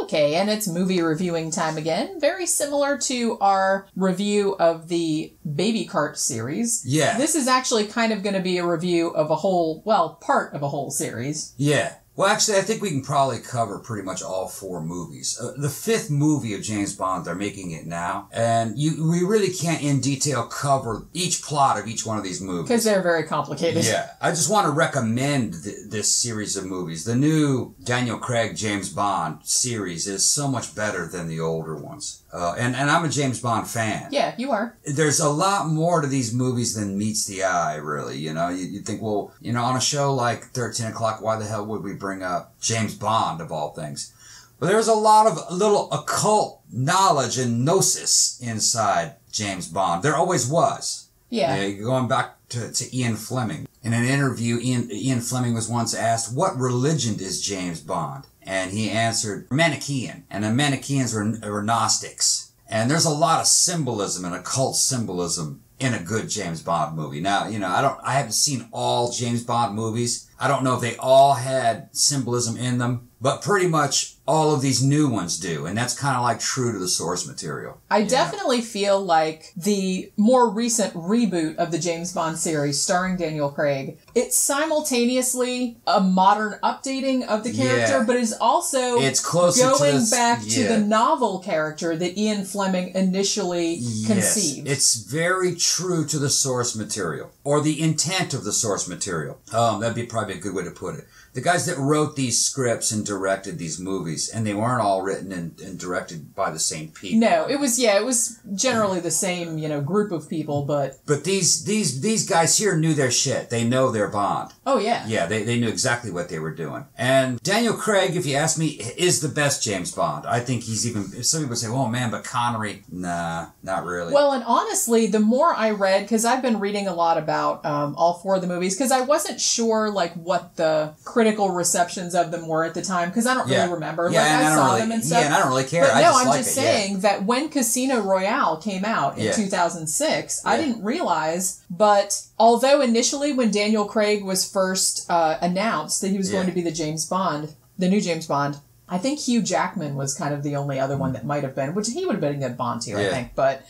Okay, and it's movie reviewing time again. Very similar to our review of the Baby Cart series. Yeah. This is actually kind of going to be a review of a whole, well, part of a whole series. Yeah. Well, actually, I think we can probably cover pretty much all 4 movies. The 5th movie of James Bond, they're making it now. And we really can't in detail cover each plot of each one of these movies. Because they're very complicated. Yeah. I just want to recommend this series of movies. The new Daniel Craig James Bond series is so much better than the older ones. And I'm a James Bond fan. Yeah, you are. There's a lot more to these movies than meets the eye, really. You know, you think, well, you know, on a show like 13 O'Clock, why the hell would we bring up James Bond, of all things? But there's a lot of little occult knowledge and gnosis inside James Bond. There always was. Yeah. Going back to Ian Fleming. In an interview, Ian Fleming was once asked, what religion is James Bond? And he answered, Manichaean. And the Manichaeans were Gnostics. And there's a lot of symbolism and occult symbolism in a good James Bond movie. Now, you know, I haven't seen all James Bond movies. I don't know if they all had symbolism in them, but pretty much all of these new ones do. And that's kind of like true to the source material. I definitely feel like the more recent reboot of the James Bond series starring Daniel Craig, it's simultaneously a modern updating of the character, but is also going back to the novel character that Ian Fleming initially conceived. It's very true to the source material, or the intent of the source material. That'd be probably a good way to put it. The guys that wrote these scripts and directed these movies, and they weren't all written and directed by the same people. No, it was generally the same, you know, group of people, but these guys here knew their shit. They know their Bond. Oh yeah. Yeah, they knew exactly what they were doing. And Daniel Craig, if you ask me, is the best James Bond. I think he's even, some people say, oh man, but Connery, nah, not really. Well, and honestly, the more I read, because I've been reading a lot about all 4 of the movies, because I wasn't sure like what the critical receptions of them were at the time, because I don't really remember. Yeah, like and I saw them and stuff. Yeah, and I don't really care. But no, I'm like just saying that when Casino Royale came out in 2006, I didn't realize, but although initially when Daniel Craig was first announced that he was going to be the new James Bond, I think Hugh Jackman was kind of the only other one that might have been, which he would have been a good Bond too, I think, but...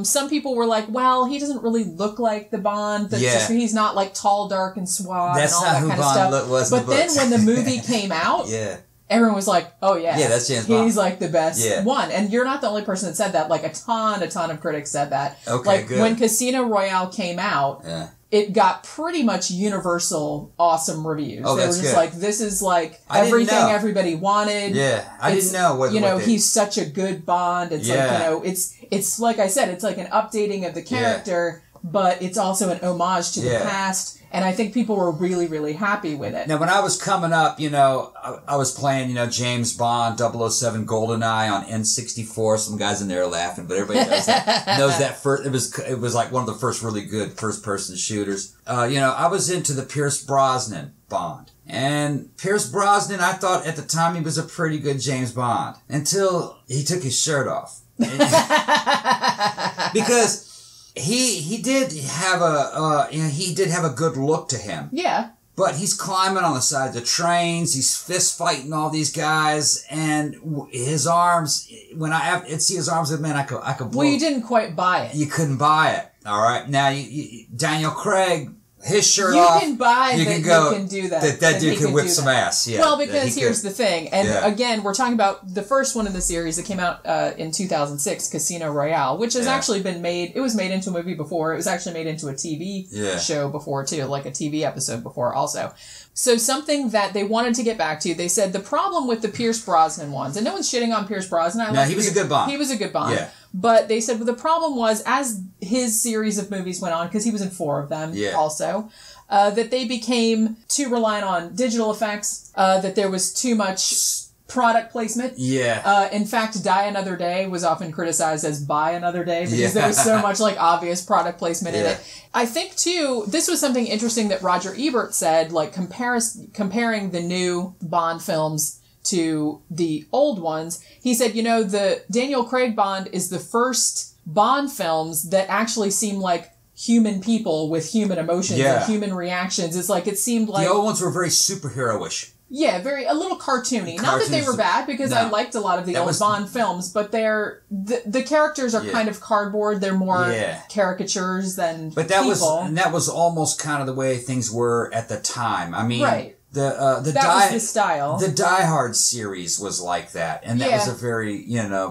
some people were like, well, he doesn't really look like the Bond. That's just, he's not like tall, dark, and suave and all that kind of stuff. But then when the movie came out, everyone was like, oh yeah, that's James Bond. He's like the best one. And you're not the only person that said that. Like a ton of critics said that. Okay, like good. when Casino Royale came out, it got pretty much universal awesome reviews. Oh, they were just like, this is like everything everybody wanted. Yeah, I didn't know what he's such a good Bond. It's like, you know, it's like I said, it's like an updating of the character, but it's also an homage to the past. And I think people were really, really happy with it. Now, when I was coming up, you know, I was playing, you know, James Bond 007 GoldenEye on N64. Some guys in there laughing, but everybody knows that first. It was like one of the first really good first-person shooters. You know, I was into the Pierce Brosnan Bond. And Pierce Brosnan, I thought at the time he was a pretty good James Bond. Until he took his shirt off. Because... He did have a good look to him. Yeah. But he's climbing on the sides of trains. He's fist fighting all these guys, and his arms. When I'd see his arms, man, I could blow. Well, you didn't quite buy it. You couldn't buy it. All right. Now, Daniel Craig. His shirt off. You can buy that you can do that. That dude can whip some ass. Yeah. Well, because here's the thing. And again, we're talking about the first one in the series that came out in 2006, Casino Royale, which has actually been made. It was made into a movie before. It was actually made into a TV show before, too. Like a TV episode before also. So something that they wanted to get back to, they said the problem with the Pierce Brosnan ones, and no one's shitting on Pierce Brosnan. He was a good Bond. He was a good Bond. Yeah. But they said, well, the problem was, as his series of movies went on, because he was in 4 of them also, that they became too reliant on digital effects, that there was too much product placement. Yeah. In fact, Die Another Day was often criticized as Buy Another Day, because there was so much like obvious product placement in it. I think, too, this was something interesting that Roger Ebert said, like comparing the new Bond films to the old ones. He said, you know, the Daniel Craig Bond is the first Bond films that actually seem like human people with human emotions and human reactions. It's like, it seemed like... The old ones were very superhero-ish. Yeah, a little cartoony. Not that they were bad, because I liked a lot of the old Bond films, but the characters are kind of cardboard. They're more caricatures than people. That was almost kind of the way things were at the time. I mean, right. That was the style. The Die Hard series was like that, and that was a very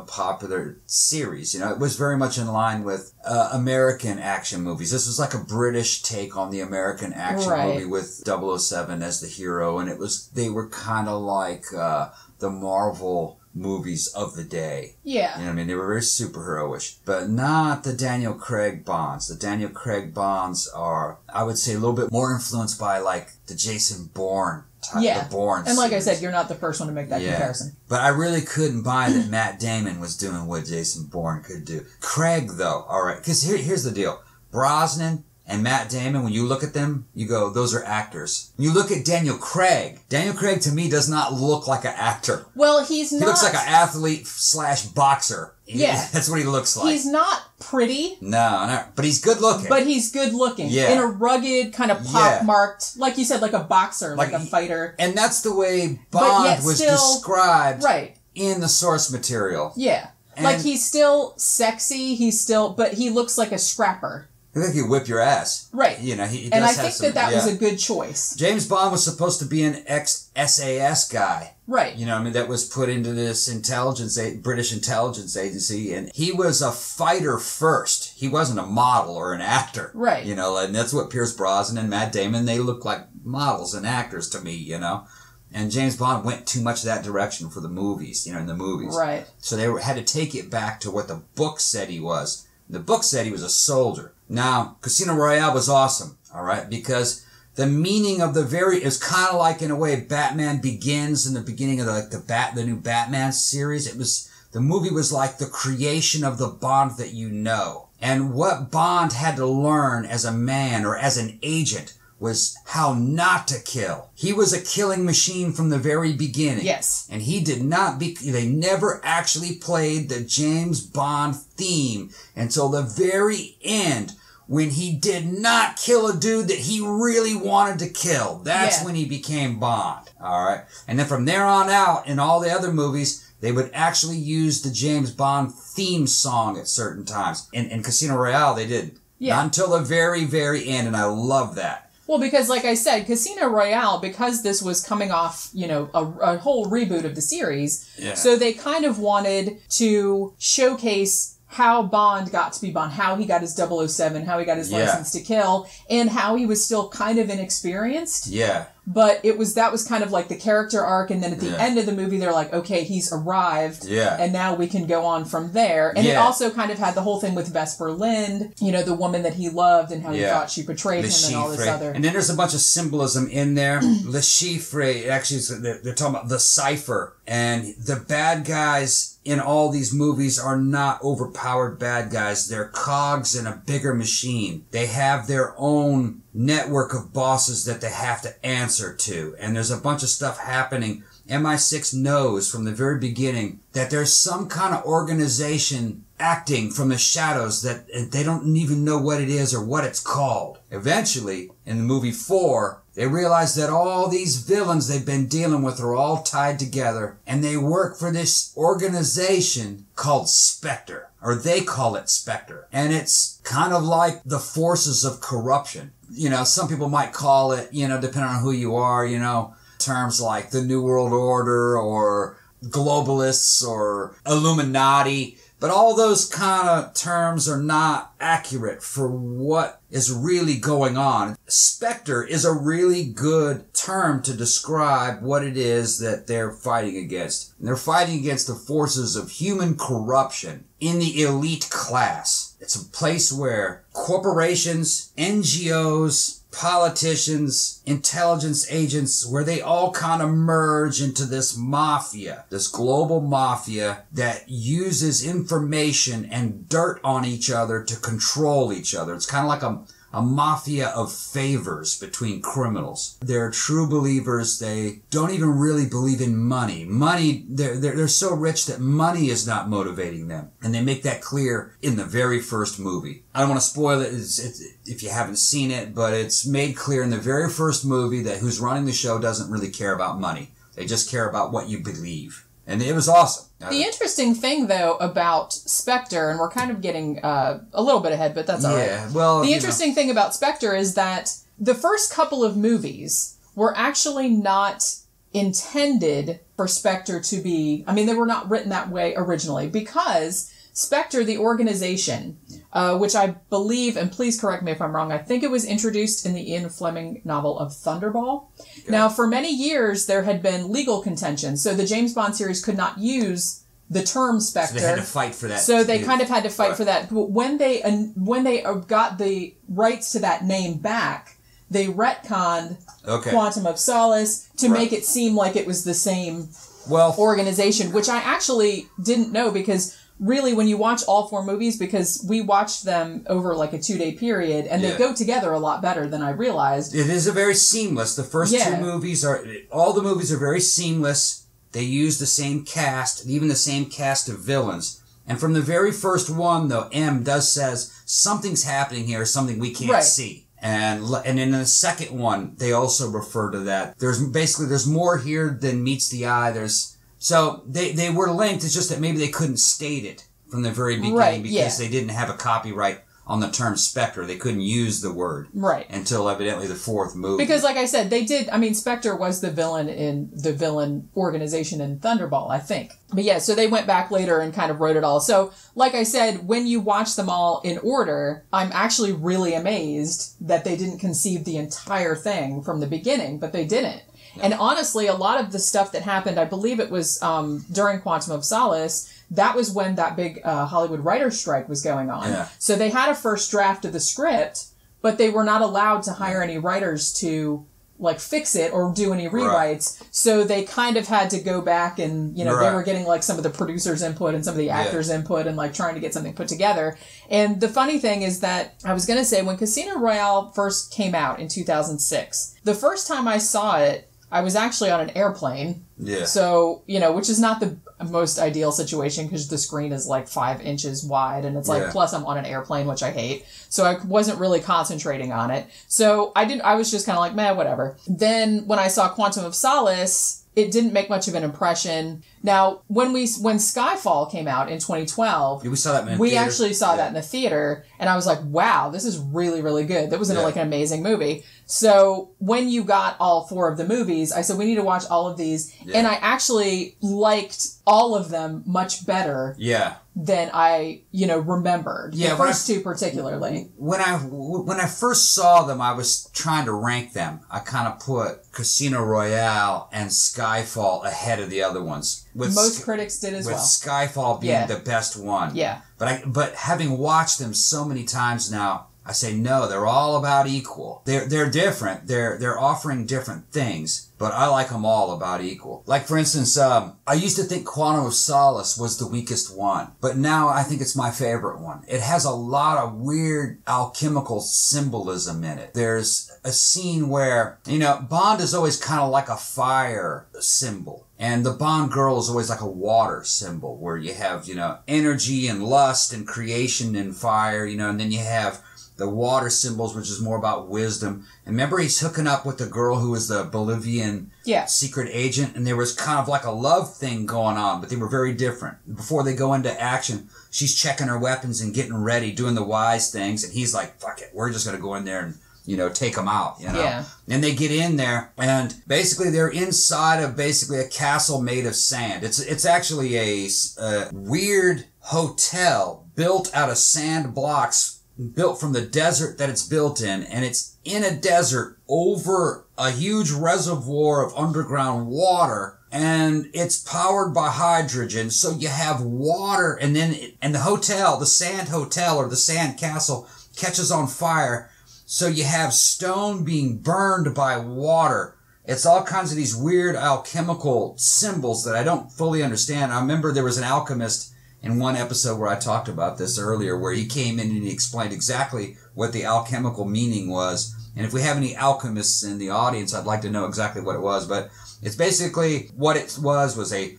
popular series. It was very much in line with American action movies. This was like a British take on the American action movie with 007 as the hero, and they were kind of like the Marvel movies of the day. Yeah. You know what I mean? They were very superheroish, but not the Daniel Craig Bonds. The Daniel Craig Bonds are, I would say, a little bit more influenced by like the Jason Bourne type, the Bourne and like series. I said, you're not the first one to make that comparison. But I really couldn't buy that Matt Damon was doing what Jason Bourne could do. Craig, though, all right, because here's the deal. Brosnan and Matt Damon, when you look at them, you go, those are actors. When you look at Daniel Craig to me does not look like an actor. Well, he looks like an athlete / boxer. Yeah. That's what he looks like. He's not pretty. No, but he's good looking. Yeah. In a rugged, kind of pock-marked, like you said, like a boxer, like a fighter. And that's the way Bond was described in the source material. Yeah. And like he's still sexy, but he looks like a scrapper. I think he'd whip your ass. Right. He does and I think that was a good choice. James Bond was supposed to be an ex-SAS guy. Right. That was put into this British intelligence agency, and he was a fighter first. He wasn't a model or an actor. Right. And that's what Pierce Brosnan and Matt Damon, they look like models and actors to me, And James Bond went too much that direction for the movies, in the movies. Right. So they had to take it back to what the book said he was. The book said he was a soldier. Now, Casino Royale was awesome, all right, because the meaning of it's kind of like, in a way, Batman Begins in the beginning of the new Batman series. The movie was like the creation of the Bond that you know. And what Bond had to learn as a man or as an agent was how not to kill. He was a killing machine from the very beginning. Yes. And they never actually played the James Bond theme until the very end, when he did not kill a dude that he really wanted to kill. That's when he became Bond. All right. And then from there on out, in all the other movies, they would actually use the James Bond theme song at certain times. In Casino Royale, they didn't. Yeah. Not until the very, very end, and I love that. Well, because like I said, Casino Royale, because this was coming off, a whole reboot of the series, so they kind of wanted to showcase how Bond got to be Bond, how he got his 007, how he got his license to kill, and how he was still kind of inexperienced. Yeah. But that was kind of like the character arc, and then at the end of the movie, they're like, okay, he's arrived, and now we can go on from there. And it also kind of had the whole thing with Vesper Lind, the woman that he loved, and how he thought she betrayed him, and all this other. And then there's a bunch of symbolism in there. Le Chiffre, actually, they're talking about the cipher, and the bad guys in all these movies are not overpowered bad guys. They're cogs in a bigger machine. They have their own network of bosses that they have to answer to. And there's a bunch of stuff happening. MI6 knows from the very beginning that there's some kind of organization acting from the shadows that they don't even know what it is or what it's called. Eventually, in the movie 4, they realize that all these villains they've been dealing with are all tied together, and they work for this organization called Spectre, or they call it Spectre. And it's kind of like the forces of corruption. Some people might call it, depending on who you are, terms like the New World Order or globalists or Illuminati. But all those kind of terms are not accurate for what is really going on. Spectre is a really good term to describe what it is that they're fighting against. And they're fighting against the forces of human corruption in the elite class. It's a place where corporations, NGOs, politicians, intelligence agents, where they all kind of merge into this mafia, this global mafia that uses information and dirt on each other to control each other. It's kind of like a mafia of favors between criminals. They're true believers. They don't even really believe in money. Money, they're so rich that money is not motivating them. And they make that clear in the very first movie. I don't want to spoil it if you haven't seen it, but it's made clear in the very first movie that who's running the show doesn't really care about money. They just care about what you believe. And it was awesome. The interesting thing, though, about Spectre, and we're kind of getting a little bit ahead, but that's all right. Yeah, well, the interesting thing about Spectre is that the first couple of movies were actually not intended for Spectre to be... I mean, they were not written that way originally, because Spectre, the organization, which I believe, and please correct me if I'm wrong, I think it was introduced in the Ian Fleming novel of Thunderball. Okay. Now, for many years, there had been legal contention, so the James Bond series could not use the term Spectre. So they had to fight for that. So they kind of had to fight for that. When they got the rights to that name back, they retconned Quantum of Solace to make it seem like it was the same organization, which I actually didn't know, because really, when you watch all four movies, because we watched them over like a 2-day period, and they go together a lot better than I realized. It is a very seamless. The first two movies all the movies are very seamless. They use the same cast, even the same cast of villains. And from the very first one, though, M says something's happening here, something we can't see. And in the second one, they also refer to that. There's more here than meets the eye. So they were linked. It's just that maybe they couldn't state it from the very beginning because they didn't have a copyright on the term Spectre. They couldn't use the word until evidently the fourth movie. Because, like I said, they did. I mean, Spectre was the villain in the villain organization in Thunderball, I think. But yeah, so they went back later and kind of wrote it all. So, like I said, when you watch them all in order, I'm actually really amazed that they didn't conceive the entire thing from the beginning, but they didn't. And honestly, a lot of the stuff that happened, I believe it was during Quantum of Solace, that was when that big Hollywood writers' strike was going on. Yeah. So they had a first draft of the script, but they were not allowed to hire any writers to like fix it or do any rewrites. Right. So they kind of had to go back and, you know, they were getting like some of the producers' input and some of the actors' input and like trying to get something put together. And the funny thing is that I was going to say when Casino Royale first came out in 2006, the first time I saw it, I was actually on an airplane. Yeah. So, you know, which is not the most ideal situation because the screen is like 5 inches wide and it's like, plus I'm on an airplane, which I hate. So I wasn't really concentrating on it. So I was just kind of like, meh, whatever. Then when I saw Quantum of Solace, it didn't make much of an impression. Now, when Skyfall came out in 2012, we saw that in the theater. Actually saw that in the theater, and I was like, wow, this is really, really good. That was like an amazing movie. So when you got all 4 of the movies, I said, we need to watch all of these. Yeah. And I actually liked all of them much better than I, remembered. Yeah, the first 2 particularly. When I first saw them, I was trying to rank them. I kind of put Casino Royale and Skyfall ahead of the other ones. Most critics did as well. With Skyfall being the best one. Yeah. But having watched them so many times now, I say no, they're all about equal. They're different. They're offering different things, but I like them all about equal. Like for instance, I used to think Quantum of Solace was the weakest one, but now I think it's my favorite one. It has a lot of weird alchemical symbolism in it. There's a scene where, Bond is always kind of like a fire symbol. And the Bond girl is always like a water symbol where you have, energy and lust and creation and fire, and then you have the water symbols, which is more about wisdom. And remember, he's hooking up with the girl who was the Bolivian secret agent, and there was kind of like a love thing going on, but they were very different. Before they go into action, she's checking her weapons and getting ready, doing the wise things, and he's like, fuck it, we're just going to go in there and take them out, Yeah. And they get in there, and basically they're inside of basically a castle made of sand. It's actually a weird hotel built out of sand blocks, built from the desert that it's built in, and it's in a desert over a huge reservoir of underground water, and it's powered by hydrogen, so you have water, and the hotel, the sand hotel or the sand castle catches on fire, so you have stone being burned by water. It's all kinds of these weird alchemical symbols that I don't fully understand. I remember there was an alchemist in one episode where I talked about this earlier, where he came in and he explained exactly what the alchemical meaning was. And if we have any alchemists in the audience, I'd like to know exactly what it was. But it's basically what it was a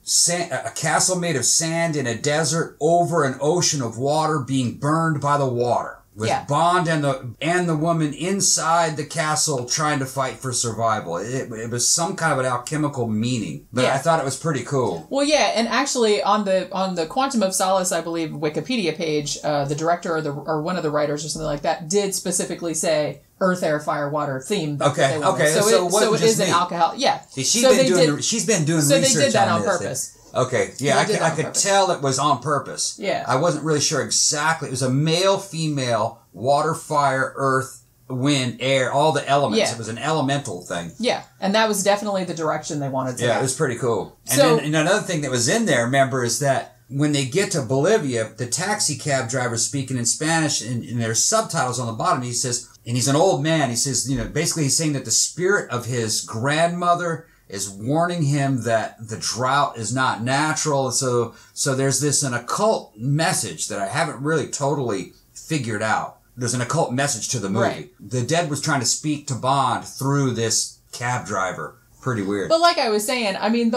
castle made of sand in a desert over an ocean of water being burned by the water. With Bond and the woman inside the castle trying to fight for survival. It was some kind of an alchemical meaning, but I thought it was pretty cool. Well, yeah, and actually on the Quantum of Solace, I believe, Wikipedia page, the director or one of the writers or something like that did specifically say Earth, Air, Fire, Water theme. Okay. So it is an alcohol. Yeah. See, she's been doing research. So they did that on purpose. Okay, yeah, I could tell it was on purpose. Yeah. I wasn't really sure exactly. It was a male, female, water, fire, earth, wind, air, all the elements. Yeah. It was an elemental thing. Yeah, and that was definitely the direction they wanted to go. Yeah, it was pretty cool. And another thing that was in there, remember, is that when they get to Bolivia, the taxi cab driver's speaking in Spanish, and there's subtitles on the bottom. He says, and he's an old man, he says, basically he's saying that the spirit of his grandmother is warning him that the drought is not natural. So there's an occult message that I haven't really totally figured out. There's an occult message to the movie. Right. The dead was trying to speak to Bond through this cab driver. Pretty weird. But like I was saying, I mean,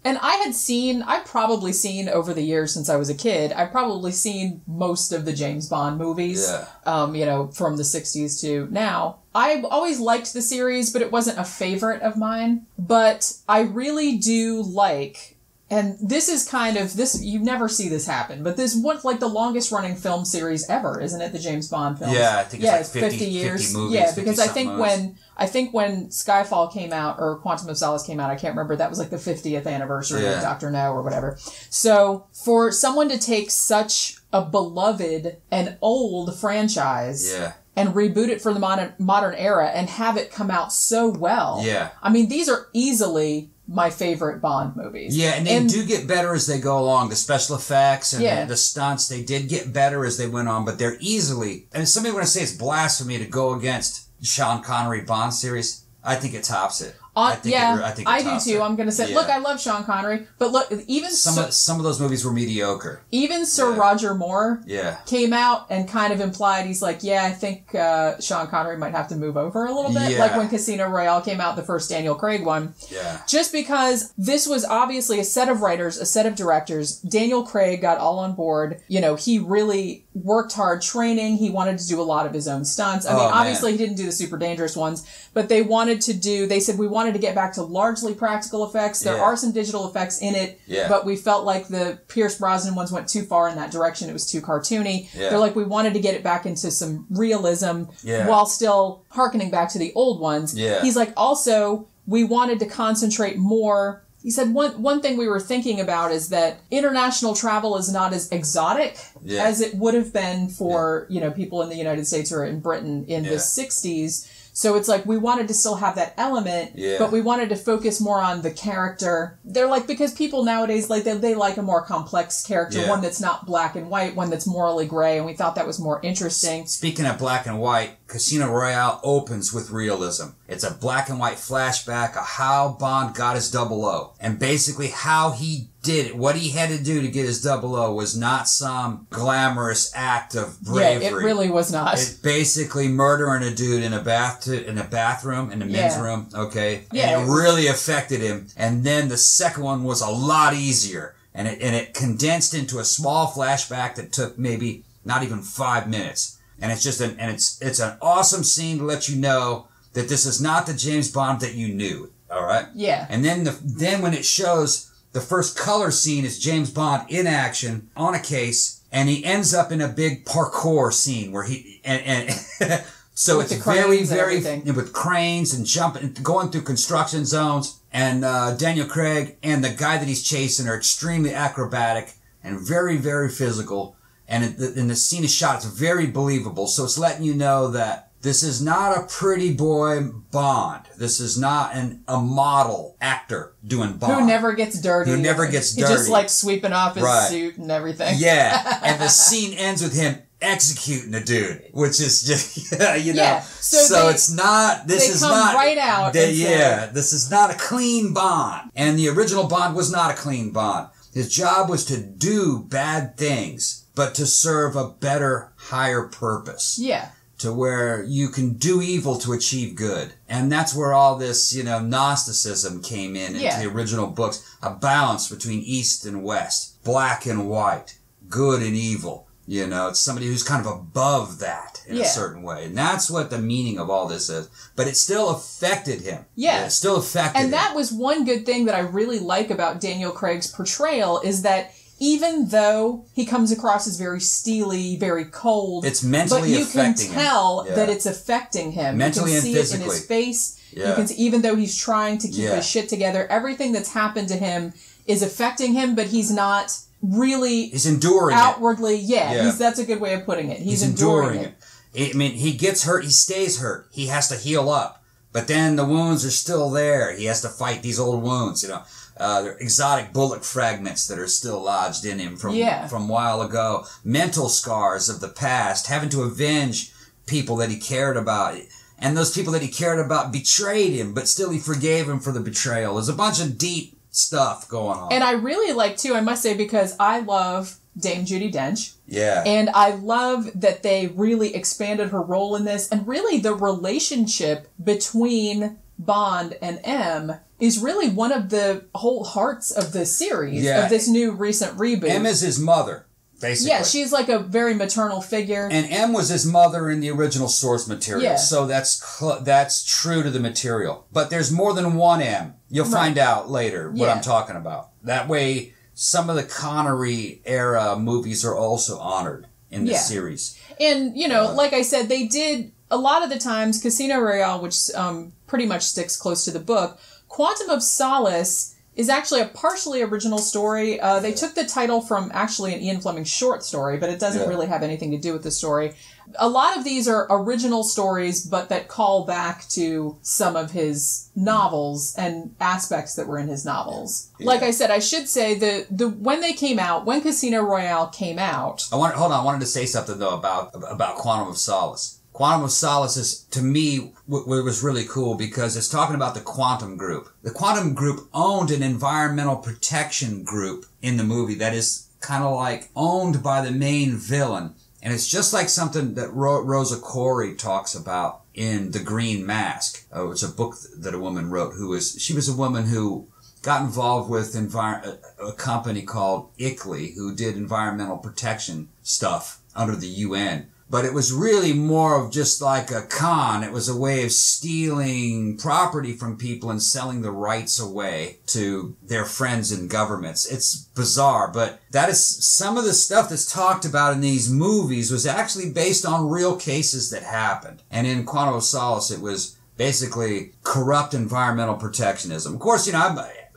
and I've probably seen over the years since I was a kid, I've probably seen most of the James Bond movies, from the 60s to now. I always liked the series, but it wasn't a favorite of mine. But I really do like, and this is you never see this happen, but this one's like the longest running film series ever, isn't it? The James Bond films. Yeah, I think it's like 50 years. 50 movies. Yeah, because I think when Skyfall came out, or Quantum of Solace came out, I can't remember, that was like the 50th anniversary of Dr. No or whatever. So for someone to take such a beloved and old franchise and reboot it for the modern era and have it come out so well. Yeah. I mean, these are easily my favorite Bond movies. Yeah, and they do get better as they go along. The special effects and the stunts, they did get better as they went on, but they're easily, and somebody want to say it's blasphemy to go against Sean Connery Bond series. I think it tops it. I think I do too. I'm going to say, look, I love Sean Connery, but look, even some of those movies were mediocre. Even Sir Roger Moore came out and kind of implied, he's like, I think Sean Connery might have to move over a little bit. Like when Casino Royale came out, the first Daniel Craig one. Yeah. Just because this was obviously a set of writers, a set of directors. Daniel Craig got all on board. He really worked hard training. He wanted to do a lot of his own stunts. I mean, obviously he didn't do the super dangerous ones, but they said we wanted to get back to largely practical effects. There are some digital effects in it, but we felt like the Pierce Brosnan ones went too far in that direction. It was too cartoony. Yeah. They're like, we wanted to get it back into some realism while still hearkening back to the old ones. Yeah. He's like, also, we wanted to concentrate more. He said one thing we were thinking about is that international travel is not as exotic as it would have been for people in the United States or in Britain in the 60s. So it's like we wanted to still have that element, but we wanted to focus more on the character. They're like, because people nowadays, like they like a more complex character, one that's not black and white, one that's morally gray, and we thought that was more interesting. Speaking of black and white, Casino Royale opens with realism. It's a black and white flashback of how Bond got his 00. And basically how he did it. What he had to do to get his 00 was not some glamorous act of bravery. Yeah, it really was not. It's basically murdering a dude in a bathroom, in the men's room, okay? Yeah. And it really affected him. And then the second one was a lot easier. And it condensed into a small flashback that took maybe not even 5 minutes. And it's just it's an awesome scene to let you know that this is not the James Bond that you knew. All right? Yeah. And then when it shows the first color scene is James Bond in action on a case, and he ends up in a big parkour scene where he and so it's very with cranes and jumping, going through construction zones, and Daniel Craig and the guy that he's chasing are extremely acrobatic and very, very physical. And the scene is shot, it's very believable. So it's letting you know that this is not a pretty boy Bond. This is not a model actor doing Bond. Who never gets dirty. He's just like sweeping off his suit and everything. Yeah. And the scene ends with him executing a dude, which is just, So it's not, this is not. Right out. This is not a clean Bond. And the original Bond was not a clean Bond. His job was to do bad things, but to serve a better, higher purpose. Yeah. to where you can do evil to achieve good. And that's where all this, Gnosticism came in into the original books. A balance between East and West, black and white, good and evil. It's somebody who's kind of above that in a certain way. And that's what the meaning of all this is. But it still affected him. Yeah. It still affected him. And that was one good thing that I really like about Daniel Craig's portrayal is that even though he comes across as very steely, very cold, it's mentally affecting him. But you can tell that it's affecting him. Mentally and physically. You can see it in his face. Yeah. You can see, even though he's trying to keep his shit together, everything that's happened to him is affecting him, but he's not really... He's enduring outwardly, it. That's a good way of putting it. He's enduring it. I mean, he gets hurt, he stays hurt. He has to heal up. But then the wounds are still there. He has to fight these old wounds, They're exotic bullet fragments that are still lodged in him from a while ago. Mental scars of the past, having to avenge people that he cared about. And those people that he cared about betrayed him, but still he forgave him for the betrayal. There's a bunch of deep stuff going on. And I really like, too, I must say, because I love Dame Judi Dench. Yeah. And I love that they really expanded her role in this. And really the relationship between Bond and M is really one of the whole hearts of the series, of this new recent reboot. M is his mother, basically. Yeah, she's like a very maternal figure. And M was his mother in the original source material. Yeah. So that's true to the material. But there's more than one M. You'll find out later what I'm talking about. That way, some of the Connery era movies are also honored in this series. And, like I said, they did, a lot of the times, Casino Royale, which pretty much sticks close to the book, Quantum of Solace is actually a partially original story. They took the title from actually an Ian Fleming short story, but it doesn't really have anything to do with the story. A lot of these are original stories, but that call back to some of his novels and aspects that were in his novels. Yeah. Like I said, I should say the when they came out, when Casino Royale came out... I wanted to say something, though, about Quantum of Solace. Quantum of Solace is, to me, was really cool because it's talking about the Quantum Group. The Quantum Group owned an environmental protection group in the movie that is kind of like owned by the main villain. And it's just like something that Rosa Corey talks about in The Green Mask. It's a book that a woman wrote she was a woman who got involved with a company called ICLEI who did environmental protection stuff under the UN. But it was really more of just like a con. It was a way of stealing property from people and selling the rights away to their friends in governments. It's bizarre, but that is some of the stuff that's talked about in these movies was actually based on real cases that happened. And in Quantum of Solace, it was basically corrupt environmental protectionism. Of course,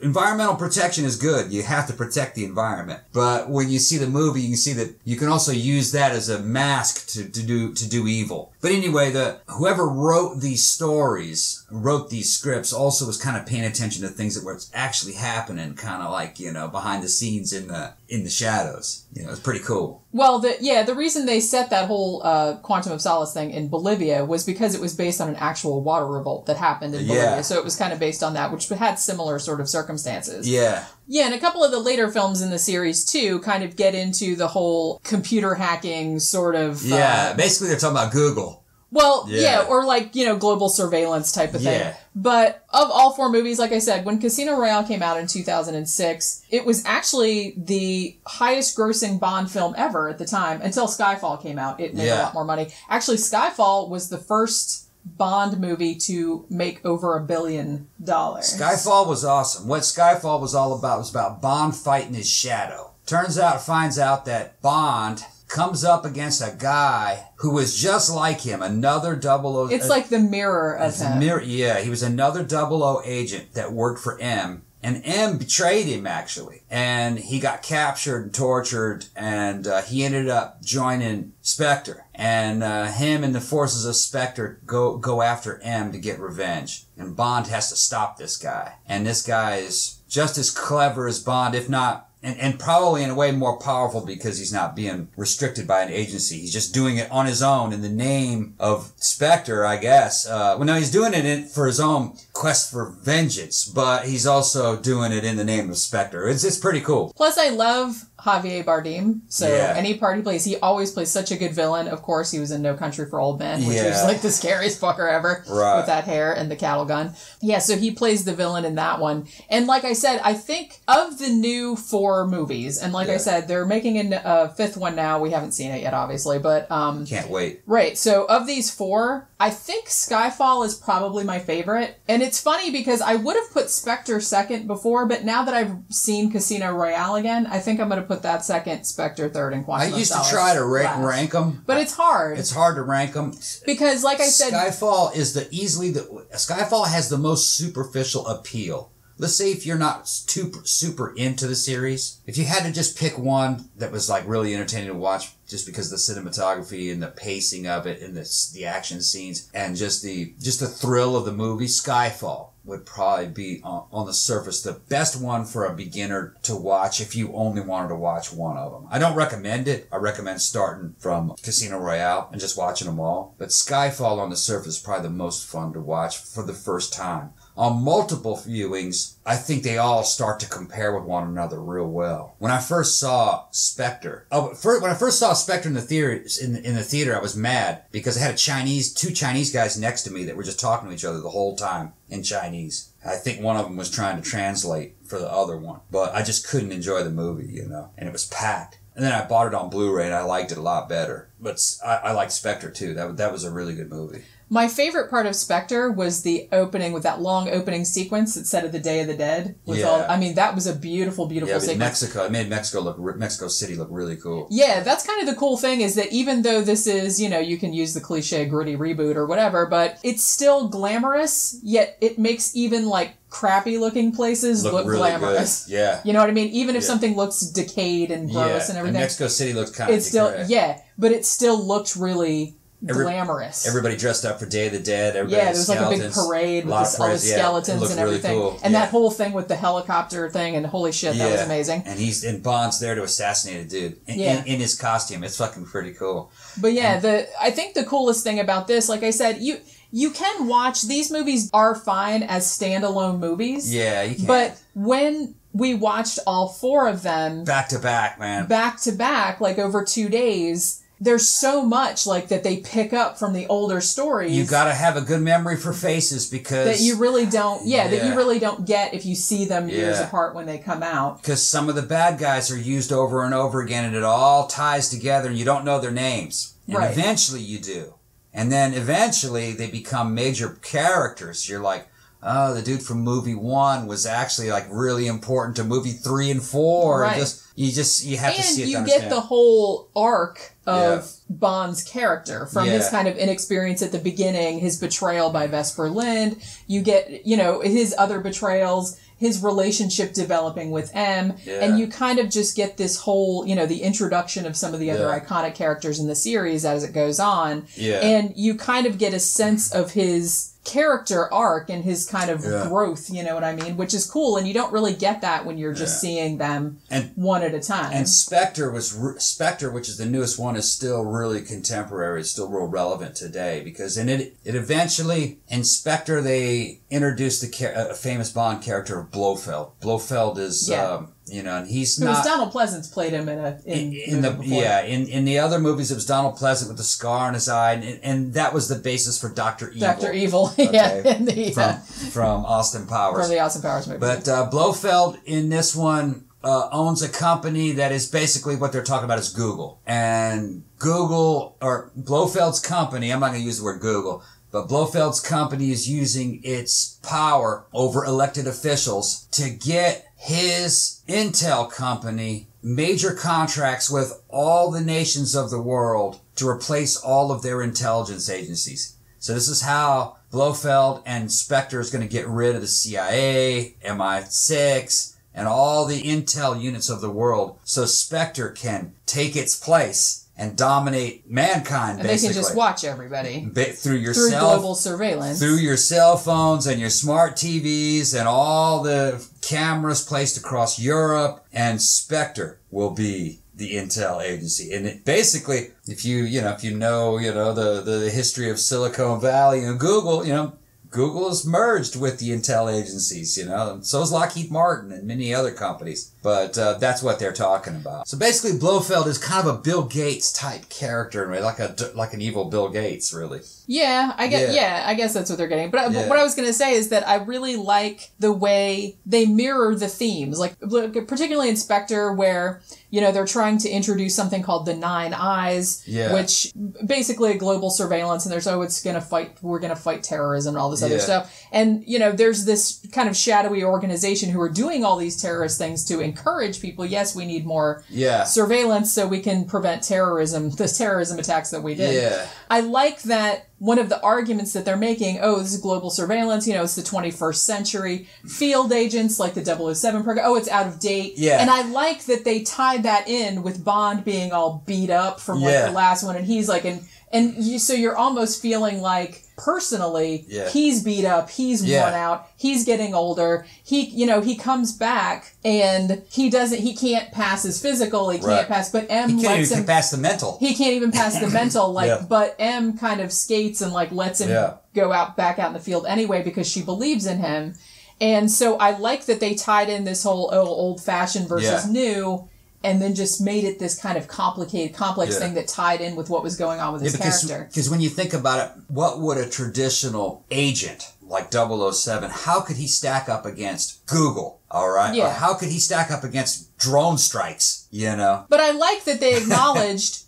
environmental protection is good. You have to protect the environment. But when you see the movie, you can see that you can also use that as a mask to do evil. But anyway, whoever wrote these stories, wrote these scripts, also was kind of paying attention to things that were actually happening, kind of like, behind the scenes in the shadows. It's pretty cool. Well, the reason they set that whole Quantum of Solace thing in Bolivia was because it was based on an actual water revolt that happened in Bolivia. So it was kind of based on that, which had similar sort of circumstances. Yeah. Yeah, and a couple of the later films in the series, too, kind of get into the whole computer hacking sort of... Yeah, basically they're talking about Google. Well, or like, global surveillance type of thing. Yeah. But of all four movies, like I said, when Casino Royale came out in 2006, it was actually the highest grossing Bond film ever at the time, until Skyfall came out. It made a lot more money. Actually, Skyfall was the first Bond movie to make over $1 billion. Skyfall was awesome. What Skyfall was all about was about Bond fighting his shadow. Finds out that Bond comes up against a guy who was just like him, another 00... It's like the mirror of him. He was another 00 agent that worked for M. And M betrayed him, actually. And he got captured and tortured, and he ended up joining Spectre. And him and the forces of Spectre go after M to get revenge. And Bond has to stop this guy. And this guy is just as clever as Bond, if not... And probably in a way more powerful because he's not being restricted by an agency. He's just doing it on his own in the name of Spectre, I guess. He's doing it for his own quest for vengeance, but he's also doing it in the name of Spectre. It's pretty cool. Plus, I love Javier Bardem. So any part he plays, he always plays such a good villain. Of course, he was in No Country for Old Men, which was like the scariest fucker ever with that hair and the cattle gun. Yeah, so he plays the villain in that one. And like I said, I think of the new 4 movies, and like I said, they're making a 5th one now. We haven't seen it yet, obviously, but can't wait. Right. So of these 4, I think Skyfall is probably my favorite. And it's funny because I would have put Spectre second before, but now that I've seen Casino Royale again, I think I'm going to put that second, Spectre third, and Quantum of Solace. I used to try to rank them. But it's hard. It's hard to rank them. Because like I said... Skyfall is Skyfall has the most superficial appeal. Let's say if you're not super into the series, if you had to just pick one that was like really entertaining to watch just because of the cinematography and the pacing of it and the action scenes and just the thrill of the movie, Skyfall would probably be on the surface the best one for a beginner to watch if you only wanted to watch one of them. I don't recommend it. I recommend starting from Casino Royale and just watching them all. But Skyfall on the surface is probably the most fun to watch for the first time. On multiple viewings, I think they all start to compare with one another real well. When I first saw Spectre, when I first saw Spectre in the theater, I was mad because I had two Chinese guys next to me that were just talking to each other the whole time in Chinese. I think one of them was trying to translate for the other one, but I just couldn't enjoy the movie, and it was packed. And then I bought it on Blu-ray and I liked it a lot better. But I liked Spectre too. That was a really good movie. My favorite part of Spectre was the opening with that long opening sequence that said of the Day of the Dead. That was a beautiful, beautiful sequence. Mexico. It made Mexico City look really cool. Yeah, that's kind of the cool thing is that even though this is, you can use the cliche gritty reboot or whatever, but it's still glamorous, yet it makes even like crappy looking places look really glamorous. Good. Yeah. You know what I mean? Even if something looks decayed and gross and everything. And Mexico City looks kind of but it still looked really glamorous. Everybody dressed up for Day of the Dead. There was like a big parade with all the skeletons and everything. Really cool. And that whole thing with the helicopter thing, and holy shit, that was amazing. And Bond's there to assassinate a dude in his costume. It's fucking pretty cool. But I think the coolest thing about this, like I said, you can watch, these movies are fine as standalone movies. Yeah, you can. But when we watched all 4 of them... Back to back, man. Back to back, like over 2 days... There's so much like that they pick up from the older stories. You got to have a good memory for faces because that you really don't. That you really don't get if you see them years apart when they come out. Because some of the bad guys are used over and over again, and it all ties together, and you don't know their names. And eventually you do, and then eventually they become major characters. You're like, oh, the dude from movie 1 was actually like really important to movie 3 and 4. Right. You have to see it to understand. And you get the whole arc of Bond's character from his kind of inexperience at the beginning, his betrayal by Vesper Lind. You get, his other betrayals, his relationship developing with M. And you kind of just get this whole, the introduction of some of the other iconic characters in the series as it goes on. Yeah. And you kind of get a sense of his character arc and his kind of growth, you know what I mean? Which is cool, and you don't really get that when you're just seeing them one at a time. And Spectre, which is the newest one, is still really contemporary. It's still real relevant today because in eventually, in Spectre, they introduced a famous Bond character of Blofeld. Blofeld is... and he's not... It was Donald Pleasance played him in the other movies it was Donald Pleasance with the scar on his eye, and that was the basis for Dr. Evil. Dr. Evil, from Austin Powers. From the Austin Powers movie. But Blofeld in this one owns a company that is basically what they're talking about is Google. And Google, or Blofeld's company, I'm not going to use the word Google, but Blofeld's company is using its power over elected officials to get his intel company major contracts with all the nations of the world to replace all of their intelligence agencies. So this is how Blofeld and Spectre is going to get rid of the CIA, MI6, and all the intel units of the world so Spectre can take its place and dominate mankind, and basically. And they can just watch everybody. Through global surveillance. Through your cell phones and your smart TVs and all the cameras placed across Europe. And Spectre will be the intel agency. And it basically, if you know the history of Silicon Valley and Google, Google is merged with the intel agencies, you know, and so is Lockheed Martin and many other companies. But that's what they're talking about. So basically, Blofeld is kind of a Bill Gates type character, like an evil Bill Gates, really. Yeah, I guess that's what they're getting. But what I was going to say is that I really like the way they mirror the themes, like particularly in Spectre, where, you know, they're trying to introduce something called the Nine Eyes, which basically a global surveillance, and there's, we're going to fight terrorism and all this other stuff. And, you know, there's this kind of shadowy organization who are doing all these terrorist things to encourage people. Yes, we need more surveillance so we can prevent the terrorism attacks that we did. Yeah. I like that one of the arguments that they're making, this is global surveillance, you know, it's the 21st century. Field agents like the 007 program, it's out of date. Yeah. And I like that they tied that in with Bond being all beat up from like the last one, and he's like, so you're almost feeling like personally he's beat up, he's worn out, he's getting older, he comes back and he can't pass his physical, he can't pass, but M he can't even pass the mental. He can't even pass the mental, but M kind of skates and like lets him go back out in the field anyway because she believes in him. And so I like that they tied in this whole old-fashioned versus new, and then just made it this kind of complex thing that tied in with what was going on with his character. Because when you think about it, what would a traditional agent like 007, how could he stack up against Google, all right? Yeah. Or how could he stack up against drone strikes, you know? But I like that they acknowledged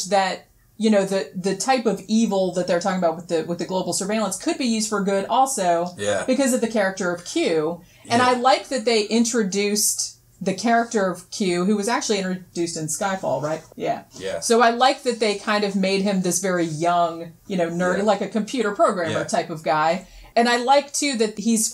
that you know, the type of evil that they're talking about with the global surveillance could be used for good also because of the character of Q. And I like that they introduced the character of Q, who was actually introduced in Skyfall, right? Yeah. Yeah. So I like that they kind of made him this very young, you know, nerdy, like a computer programmer type of guy. And I like, too, that he's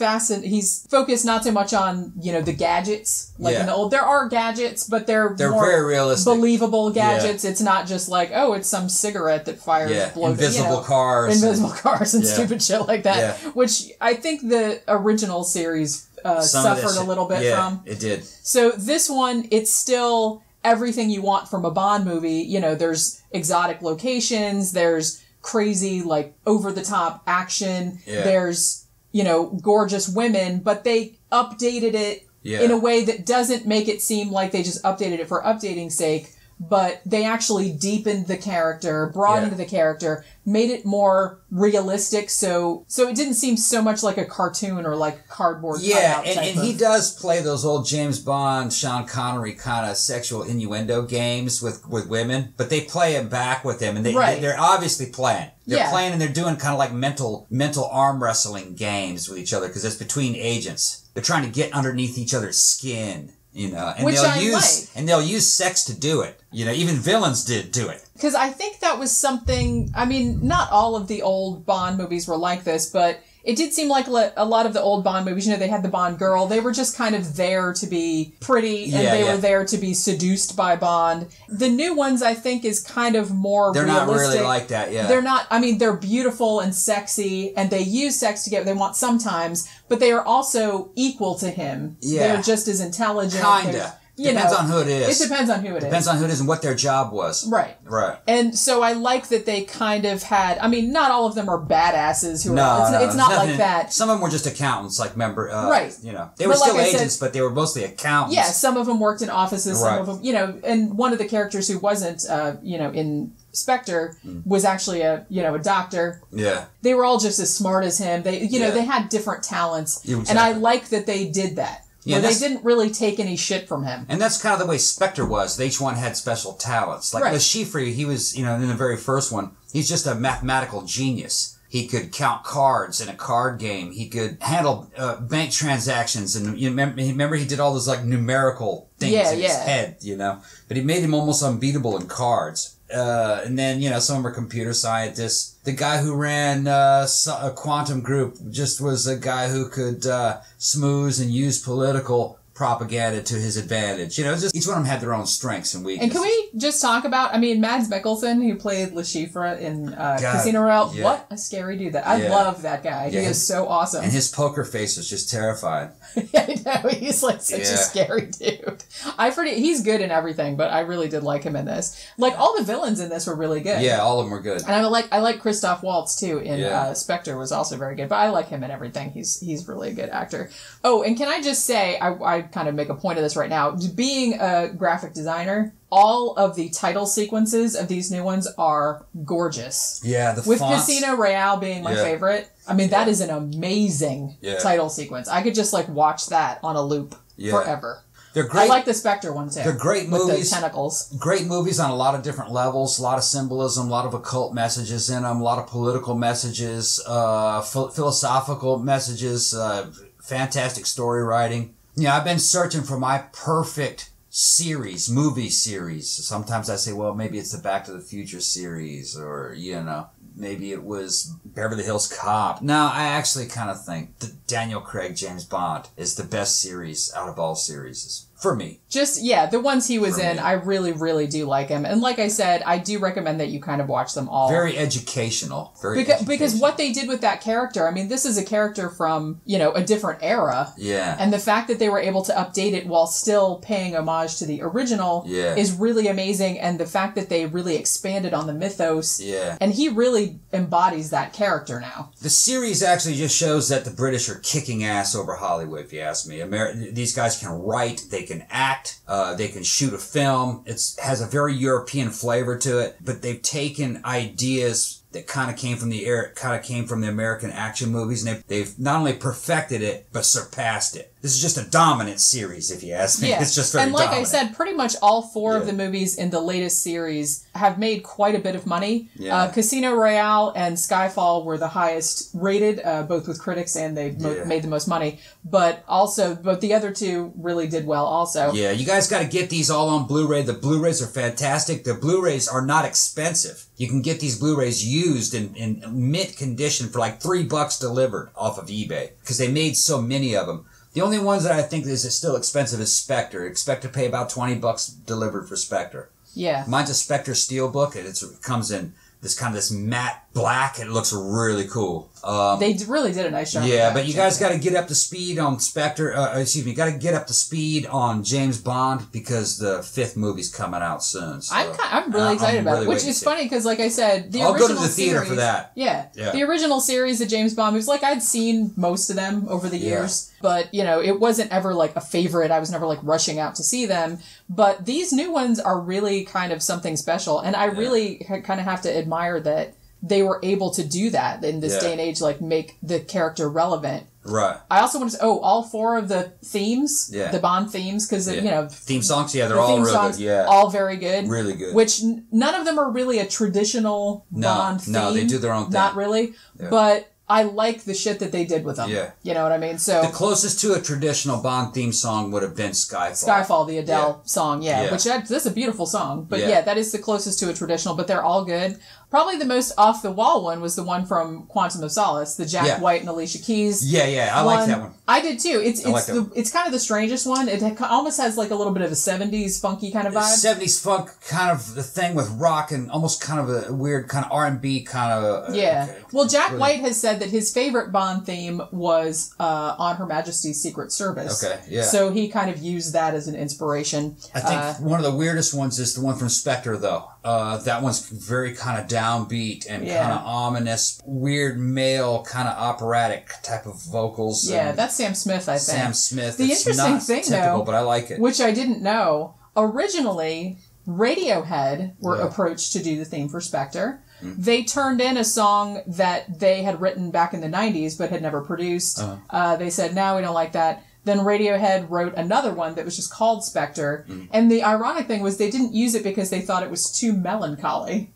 focused not so much on, you know, the gadgets. Like in the old, there are gadgets, but they're more very realistic, believable gadgets. It's not just like, it's some cigarette that fires invisible cars and stupid shit like that. Which I think the original series suffered a little bit from. It did. So this one, it's still everything you want from a Bond movie. You know, there's exotic locations, there's crazy, like, over-the-top action, there's, you know, gorgeous women, but they updated it in a way that doesn't make it seem like they just updated it for updating's sake, but they actually deepened the character, broadened the character, made it more realistic, so it didn't seem so much like a cartoon or like cardboard cutout type and he does play those old James Bond, Sean Connery kind of sexual innuendo games with women, but they play it back with him, and they're obviously playing. They're playing, and they're doing kind of like mental arm wrestling games with each other, because it's between agents. They're trying to get underneath each other's skin. You know, and they'll use sex to do it. You know, even villains do it. Because I think that was something. I mean, not all of the old Bond movies were like this, but it did seem like a lot of the old Bond movies. You know, they had the Bond girl. They were just kind of there to be pretty, and they were there to be seduced by Bond. The new ones, I think, is kind of more They're realistic. not really like that, They're not. I mean, they're beautiful and sexy, and they use sex to get what they want sometimes, but they are also equal to him. Yeah. They're just as intelligent. Kinda. Depends on who it is. It depends on who it is. Depends on who it is and what their job was. Right. Right. And so I like that they kind of had, I mean, not all of them are badasses who it's not like that. Some of them were just accountants, like right. You know, they were still agents, but they were mostly accountants. Yeah, some of them worked in offices, some of them, you know, and one of the characters who wasn't, you know, in Spectre was actually a doctor. Yeah. They were all just as smart as him. They, they had different talents. Exactly. And I like that they did that. Yeah, where they didn't really take any shit from him. And that's kind of the way Spectre was. Each one had special talents. Like Le Chiffre, he was, you know, in the very first one, he's just a mathematical genius. He could count cards in a card game. He could handle bank transactions. And you remember he did all those like numerical things in his head, you know. But he made him almost unbeatable in cards. And then, you know, some of them are computer scientists. The guy who ran a quantum group just was a guy who could smooth and use political propaganda to his advantage. You know, just each one of them had their own strengths and weaknesses. And can we just talk about, I mean, Mads Mikkelsen, who played Le Chiffre in Casino Royale, what a scary dude. I love that guy. He is so awesome. And his poker face was just terrifying. I know, he's like such a scary dude. He's good in everything, but I really did like him in this. Like, all the villains in this were really good. Yeah, all of them were good. And I like Christoph Waltz, too, in Spectre was also very good. But I like him in everything. He's really a good actor. Oh, and can I just say, I kind of make a point of this right now. Being a graphic designer, all of the title sequences of these new ones are gorgeous. Yeah, the With fonts. Casino Royale being my favorite. I mean, that is an amazing title sequence. I could just, like, watch that on a loop forever. They're great. I like the Spectre one, too. They're great movies. With the tentacles. Great movies on a lot of different levels. A lot of symbolism, a lot of occult messages in them, a lot of political messages, philosophical messages, fantastic story writing. Yeah, I've been searching for my perfect movie series. Sometimes I say, well, maybe it's the Back to the Future series, or, you know, maybe it was Beverly Hills Cop. No, I actually kind of think that Daniel Craig James Bond is the best series out of all series. For me. Just, the ones he was in, I really, really do like him. And like I said, I do recommend that you kind of watch them all. Very educational. Because what they did with that character, I mean, this is a character from, you know, a different era. Yeah. And the fact that they were able to update it while still paying homage to the original is really amazing. And the fact that they really expanded on the mythos. Yeah. And he really embodies that character now. The series actually just shows that the British are kicking ass over Hollywood, if you ask me. These guys can write, they can act, they can shoot a film. It has a very European flavor to it, but they've taken ideas that kind of came from the American action movies, and they've not only perfected it but surpassed it. This is just a dominant series, if you ask me. It's just very dominant. And like I said, pretty much all four of the movies in the latest series have made quite a bit of money. Yeah. Casino Royale and Skyfall were the highest rated, both with critics, and they made the most money. But the other two really did well also. Yeah, you guys got to get these all on Blu-ray. The Blu-rays are fantastic. The Blu-rays are not expensive. You can get these Blu-rays used in mint condition for like $3 delivered off of eBay, because they made so many of them. The only ones that I think is still expensive is Spectre. Expect to pay about $20 delivered for Spectre. Yeah. Mine's a Spectre Steelbook, and it comes in this matte black. It looks really cool. They really did a nice job. Yeah, but you guys got to get up to speed on Spectre. Got to get up to speed on James Bond, because the 5th movie's coming out soon. So I'm really excited about it, which is funny because, like I said, the original I'll go to the theater for that. Yeah, the original series of James Bond movies, like I'd seen most of them over the years, but you know, it wasn't ever like a favorite. I was never like rushing out to see them. But these new ones are really kind of something special, and I really kind of have to admire that they were able to do that in this day and age, like make the character relevant. Right. I also want to say, all 4 of the themes, the Bond themes, because, you know... Theme songs, they're all real good, all very good. Really good. Which, none of them are really a traditional Bond theme. No, they do their own thing. Not really. Yeah. But I like the shit that they did with them. Yeah. You know what I mean? So the closest to a traditional Bond theme song would have been Skyfall. Skyfall, the Adele song, which that's a beautiful song. But that is the closest to a traditional, but they're all good. Probably the most off-the-wall one was the one from Quantum of Solace, the Jack White and Alicia Keys. Yeah, I like that one. I did too. It's kind of the strangest one. It almost has like a little bit of a 70s funky kind of vibe. 70s funk kind of the thing with rock and almost kind of a weird kind of R&B kind of... Well, Jack White has said that his favorite Bond theme was on Her Majesty's Secret Service. Okay, yeah. So he kind of used that as an inspiration. I think one of the weirdest ones is the one from Spectre, though. That one's very kind of downbeat and kind of ominous, weird male kind of operatic type of vocals. Yeah, that's Sam Smith, I think. Sam Smith. The interesting thing, typical, but I like it. Which I didn't know, originally Radiohead were approached to do the theme for Spectre. Mm-hmm. They turned in a song that they had written back in the 90s but had never produced. They said, no, we don't like that. Then Radiohead wrote another one that was just called Spectre. Mm. And the ironic thing was they didn't use it because they thought it was too melancholy.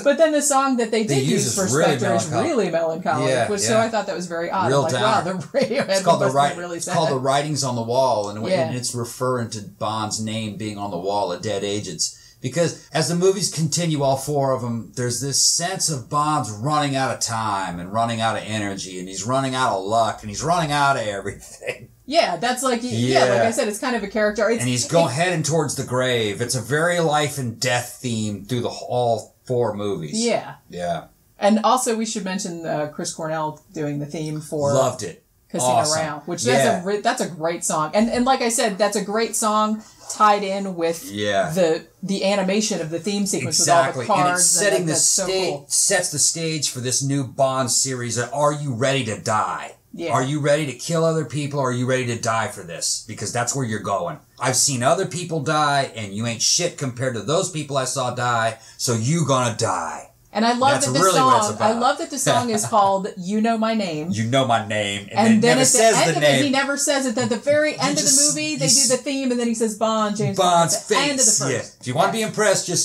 But then the song that they did use for Spectre is really melancholy. So I thought that was very odd. Real like, wow, the Radiohead it's called really sad. It's called The Writings on the Wall, and it's referring to Bond's name being on the wall of dead agents. Because as the movies continue, all 4 of them, there's this sense of Bond's running out of time and running out of energy, and he's running out of luck, and he's running out of everything. Yeah, that's like, like I said, it's kind of a character. And he's heading towards the grave. It's a very life and death theme through all 4 movies. Yeah. Yeah. And also, we should mention Chris Cornell doing the theme for... Loved it. Casino Royale, which that's a great song. And like I said, that's a great song tied in with the animation of the theme sequence with all the cards. And it's setting the sets the stage for this new Bond series. Are you ready to die? Yeah. Are you ready to kill other people, or are you ready to die for this? Because that's where you're going. I've seen other people die, and you ain't shit compared to those people I saw die, so you gonna die. And I love that this song. I love that the song is called "You Know My Name." You know my name, and then it never says the name. He never says it. At the very end of the movie, they do the theme, and then he says Bond, James Bond's Bond. At the face. end of the first. Yeah. If you want to be impressed, you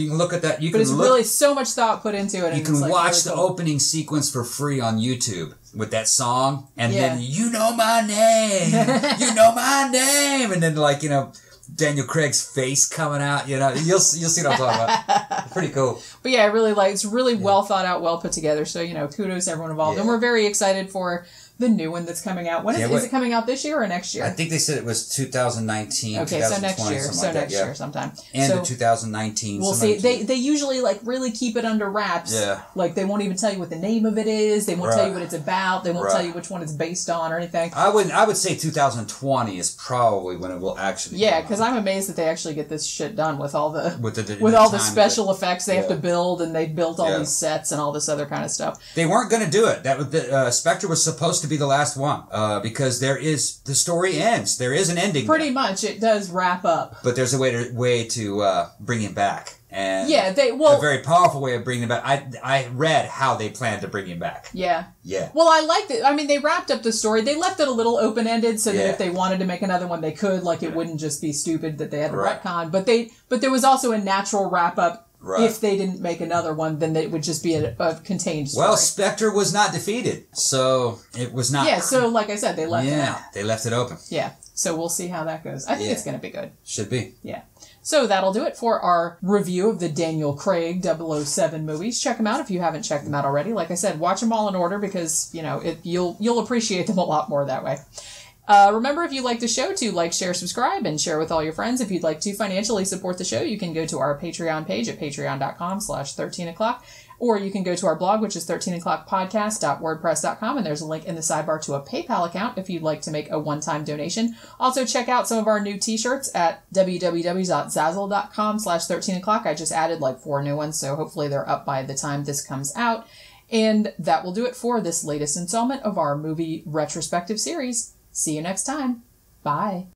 can look at that. But it's really so much thought put into it. You can watch the opening sequence for free on YouTube with that song, and then you know my name, you know my name, and then Daniel Craig's face coming out, you'll see what I'm talking about. Pretty cool. But yeah, I really it's really well thought out, well put together. So, kudos to everyone involved. And we're very excited for the new one that's coming out. When is it coming out, this year or next year? I think they said it was 2019, okay, 2020, so next year. So next year sometime. End of 2019. We'll see. They usually really keep it under wraps. Yeah. They won't even tell you what the name of it is. They won't tell you what it's about. They won't tell you which one it's based on or anything. I would say 2020 is probably when it will actually come because I'm amazed that they actually get this shit done with all the all the special effects they have to build, and they built all these sets and all this other kind of stuff. They weren't going to do it. Spectre was supposed to be the last one because the story ends. There is an ending. Pretty much, it does wrap up. But there's a way to bring him back, and a very powerful way of bringing him back. I read how they planned to bring him back. Yeah. Yeah. Well, I liked it. I mean, they wrapped up the story. They left it a little open ended so that if they wanted to make another one, they could. It wouldn't just be stupid that they had to retcon. But there was also a natural wrap up. Right. If they didn't make another one, then it would just be a contained story. Well, Spectre was not defeated, so it was not... Yeah, so like I said, they left it out. Yeah, they left it open. Yeah, so we'll see how that goes. I think it's going to be good. Should be. Yeah. So that'll do it for our review of the Daniel Craig 007 movies. Check them out if you haven't checked them out already. Like I said, watch them all in order because, you'll appreciate them a lot more that way. Remember, if you like the show, to like, share, subscribe, and share with all your friends. If you'd like to financially support the show, you can go to our Patreon page at patreon.com/13o'clock, or you can go to our blog, which is 13o'clockpodcast.wordpress.com, and there's a link in the sidebar to a PayPal account if you'd like to make a one-time donation. Also, check out some of our new t-shirts at www.zazzle.com/13o'clock. I just added 4 new ones, so hopefully they're up by the time this comes out. And that will do it for this latest installment of our movie retrospective series. See you next time. Bye.